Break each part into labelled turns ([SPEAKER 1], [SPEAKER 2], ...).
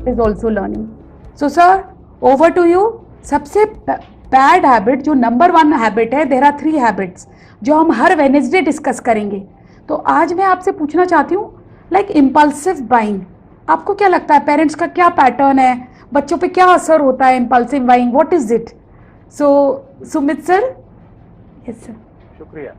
[SPEAKER 1] is also learning. So sir, over to you. सबसे bad habit जो number 1 habit है, there are 3 habits जो हम हर वेडनेसडे डिस्कस करेंगे। तो आज मैं आपसे पूछना चाहती हूँ, लाइक इम्पल्सिव बाइंग, आपको क्या लगता है पेरेंट्स का क्या पैटर्न है, बच्चों पे क्या असर होता है impulsive buying, what is it? So Sumit sir. Yes sir.
[SPEAKER 2] शुक्रिया।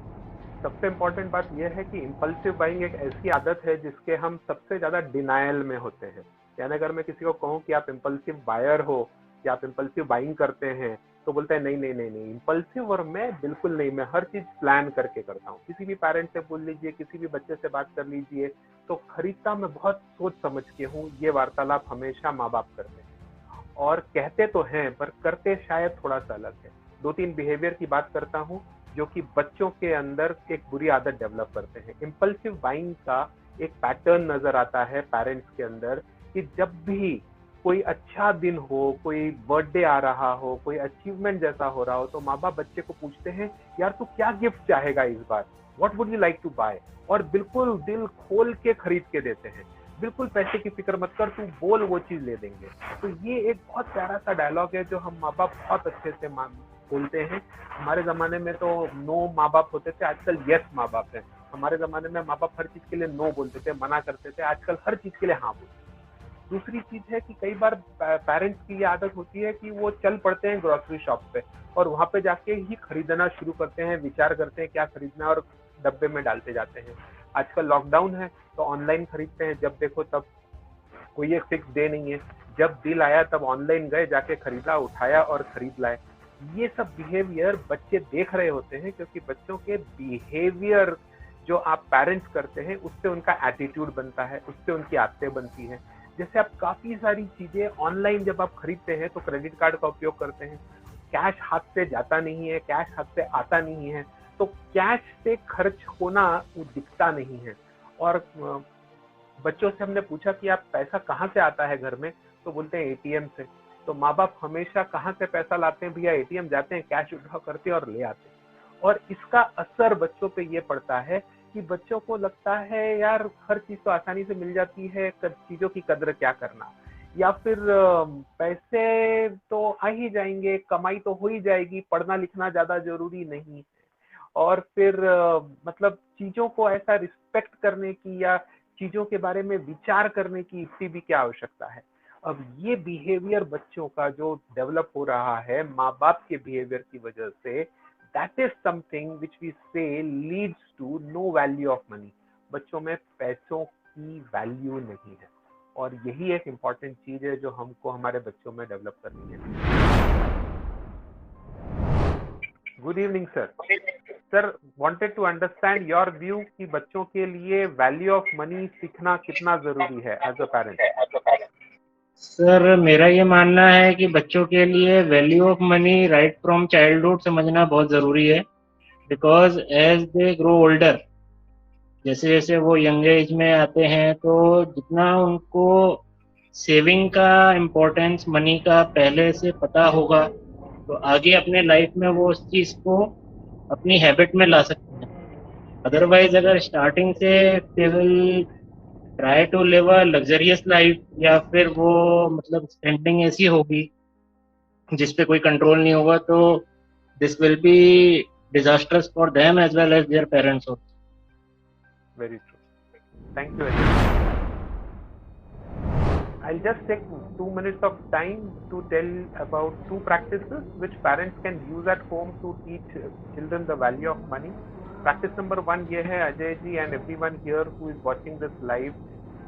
[SPEAKER 2] सबसे इम्पोर्टेंट बात यह है कि इम्पल्सिव बाइंग एक ऐसी आदत है जिसके हम सबसे ज़्यादा डिनायल में होते हैं। यानी अगर मैं किसी को कहूँ कि आप इम्पल्सिव बायर हो या आप इम्पल्सिव बाइंग करते हैं, तो बोलते हैं नहीं नहीं नहीं नहीं, इम्पल्सिव और मैं बिल्कुल नहीं, मैं हर चीज़ प्लान करके करता हूँ। किसी भी पेरेंट से बोल लीजिए, किसी भी बच्चे से बात कर लीजिए, तो खरीदता मैं बहुत सोच समझ के हूँ। ये वार्तालाप हमेशा माँ बाप करते हैं और कहते तो हैं पर करते शायद थोड़ा सा अलग है। 2-3 बिहेवियर की बात करता हूँ जो कि बच्चों के अंदर एक बुरी आदत डेवलप करते हैं। इम्पल्सिव बाइंग का एक पैटर्न नजर आता है पेरेंट्स के अंदर कि जब भी कोई अच्छा दिन हो, कोई बर्थडे आ रहा हो, कोई अचीवमेंट जैसा हो रहा हो, तो माँ बाप बच्चे को पूछते हैं, यार तू क्या गिफ्ट चाहेगा इस बार, what would you like to buy, और बिल्कुल दिल खोल के खरीद के देते हैं। बिल्कुल पैसे की फिक्र मत कर, तू बोल वो चीज ले देंगे। तो ये एक बहुत प्यारा सा डायलॉग है जो हम माँ बाप बहुत अच्छे से बोलते हैं। हमारे जमाने में तो नो माँ बाप होते थे, आजकल यस माँ बाप है। हमारे जमाने में माँ बाप हर चीज के लिए नो बोलते थे, मना करते थे, आजकल हर चीज के लिए हाँ बोलते हैं। दूसरी चीज है कि कई बार पेरेंट्स की ये आदत होती है कि वो चल पड़ते हैं ग्रोसरी शॉप पे और वहां पे जाके ही खरीदना शुरू करते हैं, विचार करते हैं क्या खरीदना है और डब्बे में डालते जाते हैं। आजकल लॉकडाउन है तो ऑनलाइन खरीदते हैं, जब देखो तब, कोई एक फिक्स डे नहीं है। जब दिल आया तब ऑनलाइन गए, जाके खरीदा, उठाया और खरीद लाए। ये सब बिहेवियर बच्चे देख रहे होते हैं क्योंकि बच्चों के बिहेवियर जो आप पेरेंट्स करते हैं उससे उनका एटीट्यूड बनता है, उससे उनकी आदतें बनती हैं। जैसे आप काफी सारी चीजें ऑनलाइन जब आप खरीदते हैं तो क्रेडिट कार्ड का उपयोग करते हैं। कैश हाथ से जाता नहीं है, कैश हाथ से आता नहीं है, तो कैश से खर्च होना वो दिखता नहीं है। और बच्चों से हमने पूछा कि आप पैसा कहाँ से आता है घर में, तो बोलते हैं एटीएम से। तो माँ बाप हमेशा कहाँ से पैसा लाते हैं भैया, एटीएम जाते हैं, कैश विड्रॉ करते हैं और ले आते हैं। और इसका असर बच्चों पे ये पड़ता है कि बच्चों को लगता है यार हर चीज तो आसानी से मिल जाती है, चीजों की कद्र क्या करना, या फिर पैसे तो आ ही जाएंगे, कमाई तो हो ही जाएगी, पढ़ना लिखना ज्यादा जरूरी नहीं। और फिर मतलब चीजों को ऐसा रिस्पेक्ट करने की या चीजों के बारे में विचार करने की इतनी भी क्या आवश्यकता है। अब ये बिहेवियर बच्चों का जो डेवलप हो रहा है माँ बाप के बिहेवियर की वजह से, that is something which we say leads to no value of money. बच्चों में पैसों की वैल्यू नहीं है और यही एक इम्पॉर्टेंट चीज है जो हमको हमारे बच्चों में डेवलप करनी है। Good evening sir. Sir wanted to understand your view कि बच्चों के लिए वैल्यू ऑफ मनी सीखना कितना जरूरी है एज अ पेरेंट।
[SPEAKER 3] सर मेरा ये मानना है कि बच्चों के लिए value of money right from childhood समझना बहुत ज़रूरी है। Because as they grow older, जैसे जैसे वो यंग एज में आते हैं, तो जितना उनको सेविंग का इम्पोर्टेंस मनी का पहले से पता होगा, तो आगे अपने लाइफ में वो उस चीज़ को अपनी हैबिट में ला सकते हैं। अदरवाइज अगर स्टार्टिंग से they will try to live a luxurious life, या फिर वो मतलब स्पेंडिंग ऐसी होगी जिस पे कोई कंट्रोल नहीं होगा, तो this will be disasters for them as well as their parents also.
[SPEAKER 2] Very true, thank you very much. I'll just take 2 minutes of time to tell about 2 practices which parents can use at home to teach children the value of money. Practice number 1 ये है Ajay ji and everyone here who is watching this live,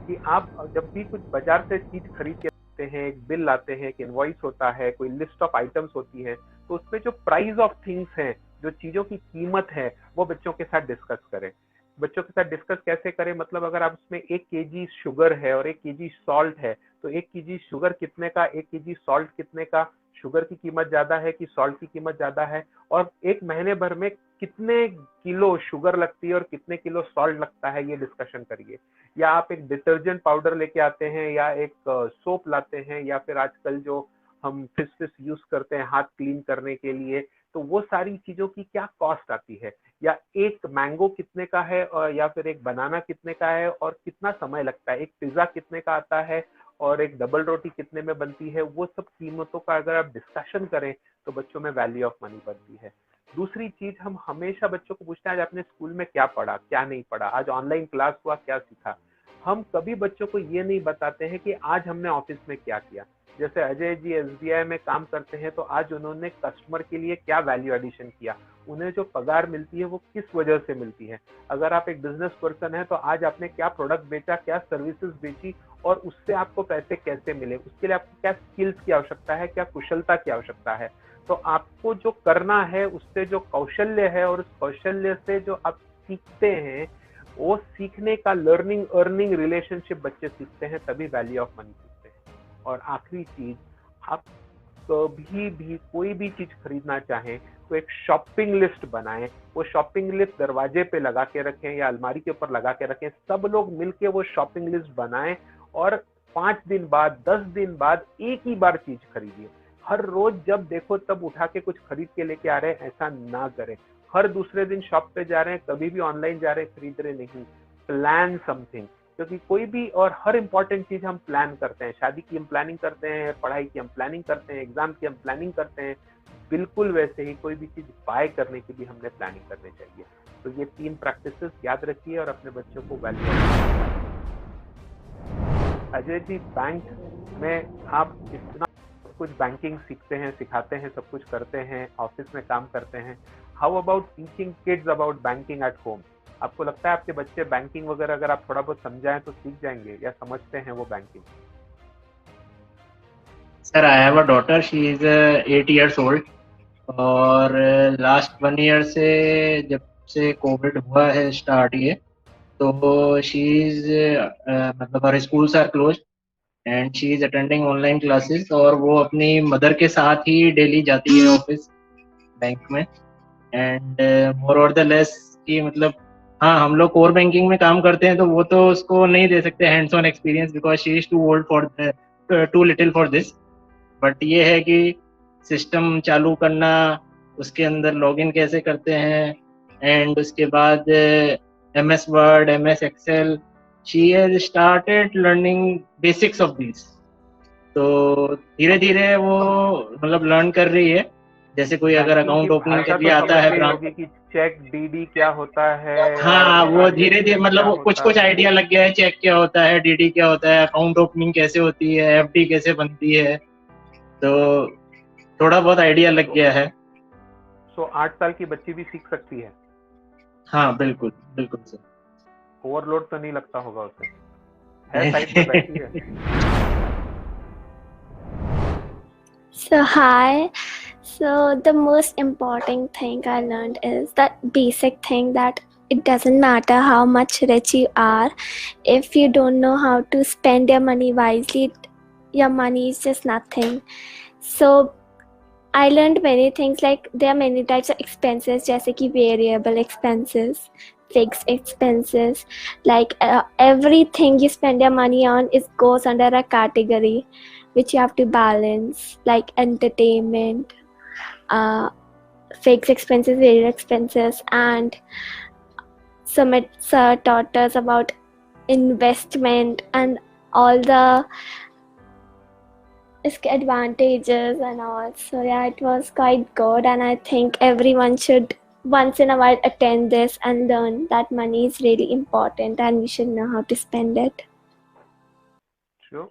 [SPEAKER 2] कि आप जब भी कुछ बाजार से चीज खरीद के लाते हैं, एक बिल लाते हैं, एक इनवॉइस होता है, कोई लिस्ट ऑफ आइटम्स होती है, तो उसमें जो प्राइस ऑफ थिंग्स हैं, जो चीजों की कीमत है, वो बच्चों के साथ डिस्कस करें। बच्चों के साथ डिस्कस कैसे करें, मतलब अगर आप उसमें 1 केजी शुगर है और 1 केजी सॉल्ट है, तो 1 केजी शुगर कितने का, 1 केजी सॉल्ट कितने का, शुगर की कीमत ज्यादा है कि सॉल्ट की कीमत ज्यादा है, और एक महीने भर में कितने किलो शुगर लगती है और कितने किलो सॉल्ट लगता है, ये डिस्कशन करिए। या आप एक डिटर्जेंट पाउडर लेके आते हैं या एक सोप लाते हैं, या फिर आजकल जो हम फिस यूज करते हैं हाथ क्लीन करने के लिए, तो वो सारी चीजों की क्या कॉस्ट आती है, या एक मैंगो कितने का है, और या फिर एक बनाना कितने का है और कितना समय लगता है, एक पिज्जा कितने का आता है और एक डबल रोटी कितने में बनती है, वो सब कीमतों का अगर आप डिस्कशन करें तो बच्चों में वैल्यू ऑफ मनी बढ़ती है। दूसरी चीज, हम हमेशा बच्चों को पूछते हैं आज आपने स्कूल में क्या पढ़ा, क्या नहीं पढ़ा, आज ऑनलाइन क्लास हुआ, क्या सीखा। हम कभी बच्चों को ये नहीं बताते हैं कि आज हमने ऑफिस में क्या किया। जैसे अजय जी SBI में काम करते हैं तो आज उन्होंने कस्टमर के लिए क्या वैल्यू एडिशन किया, उन्हें जो पगार मिलती है वो किस वजह से मिलती है। अगर आप एक बिजनेस पर्सन है तो आज आपने क्या प्रोडक्ट बेचा, क्या सर्विसेज बेची और उससे आपको पैसे कैसे मिले, उसके लिए आपको क्या स्किल्स की आवश्यकता है, क्या कुशलता की आवश्यकता है। तो आपको जो करना है उससे जो कौशल्य है और उस कौशल्य से जो आप सीखते हैं, वो सीखने का लर्निंग अर्निंग रिलेशनशिप बच्चे सीखते हैं, तभी वैल्यू ऑफ मनी सीखते हैं। और आखिरी चीज, आप कभी भी कोई भी चीज खरीदना चाहें तो एक शॉपिंग लिस्ट बनाएं। वो शॉपिंग लिस्ट दरवाजे पे लगा के रखें या अलमारी के ऊपर लगा के रखें, सब लोग मिलके वो शॉपिंग लिस्ट बनाएं और 5 दिन बाद 10 दिन बाद एक ही बार चीज खरीदिए। हर रोज जब देखो तब उठा के कुछ खरीद के लेके आ रहे हैं, ऐसा ना करें। हर दूसरे दिन शॉप पे जा रहे हैं, कभी भी ऑनलाइन जा रहे हैं, खरीद रहे नहीं। प्लान समथिंग, क्योंकि कोई भी और हर इंपॉर्टेंट चीज हम प्लान करते हैं। शादी की हम प्लानिंग करते हैं, पढ़ाई की हम प्लानिंग करते हैं, एग्जाम की हम प्लानिंग करते हैं, बिल्कुल वैसे ही कोई भी चीज बाय करने की भी हमने प्लानिंग करनी चाहिए। तो ये 3 प्रैक्टिसेस याद रखिए और अपने बच्चों को वैल्यू। अजय जी, बैंक में आप इतना कुछ बैंकिंग सीखते हैं, सिखाते हैं, सब कुछ करते हैं, ऑफिस में काम करते हैं। How about teaching kids about banking at home? आपको लगता है आपके बच्चे बैंकिंग वगैरह अगर आप थोड़ा बहुत समझाएं तो सीख जाएंगे या समझते हैं वो banking?
[SPEAKER 3] Sir, I have a daughter. She is 8 years old. और लास्ट 1 ईयर से जब से कोविड हुआ है स्टार्ट ये, तो शी इज मतलब her schools are close and she is attending online classes, और वो अपनी मदर के साथ ही डेली जाती है ऑफिस बैंक में। एंड मोर और द लेस कि मतलब हाँ, हम लोग कोर बैंकिंग में काम करते हैं तो वो तो उसको नहीं दे सकते hands on experience because she is too old for too little for this. But ये है कि सिस्टम चालू करना, उसके अंदर लॉगिन कैसे करते हैं, एंड उसके बाद MS word, MS Excel, she has started learning basics of this. तो धीरे धीरे वो मतलब लर्न कर रही है। जैसे कोई अगर अकाउंट ओपनिंग के लिए आता है
[SPEAKER 2] कि चेक DD क्या होता है,
[SPEAKER 3] हाँ, वो धीरे धीरे मतलब वो कुछ आइडिया लग गया है, चेक क्या होता है, DD क्या होता है, अकाउंट ओपनिंग कैसे होती है, FD कैसे बनती है, तो थोड़ा बहुत आइडिया लग गया है।
[SPEAKER 2] सो 8 साल की बच्ची भी सीख सकती है?
[SPEAKER 3] हाँ, बिल्कुल बिल्कुल सर।
[SPEAKER 2] ओवरलोड तो नहीं लगता होगा उसे? है साइड पे बैठी है?
[SPEAKER 4] So hi. So the most important thing I learned is that basic thing that it doesn't matter how much rich you are, if you don't know how to spend your money wisely, your money is just nothing. So I learned many things, like there are many types of expenses, जैसे कि variable expenses, fixed expenses, like everything you spend your money on is goes under a category which you have to balance, like entertainment, fixed expenses, variable expenses, and Sumit sir taught us about investment and all the advantages and all. So yeah, it was quite good, and I think everyone should once in a while attend this and learn that money is really important and we should know how to spend it.
[SPEAKER 2] Sure.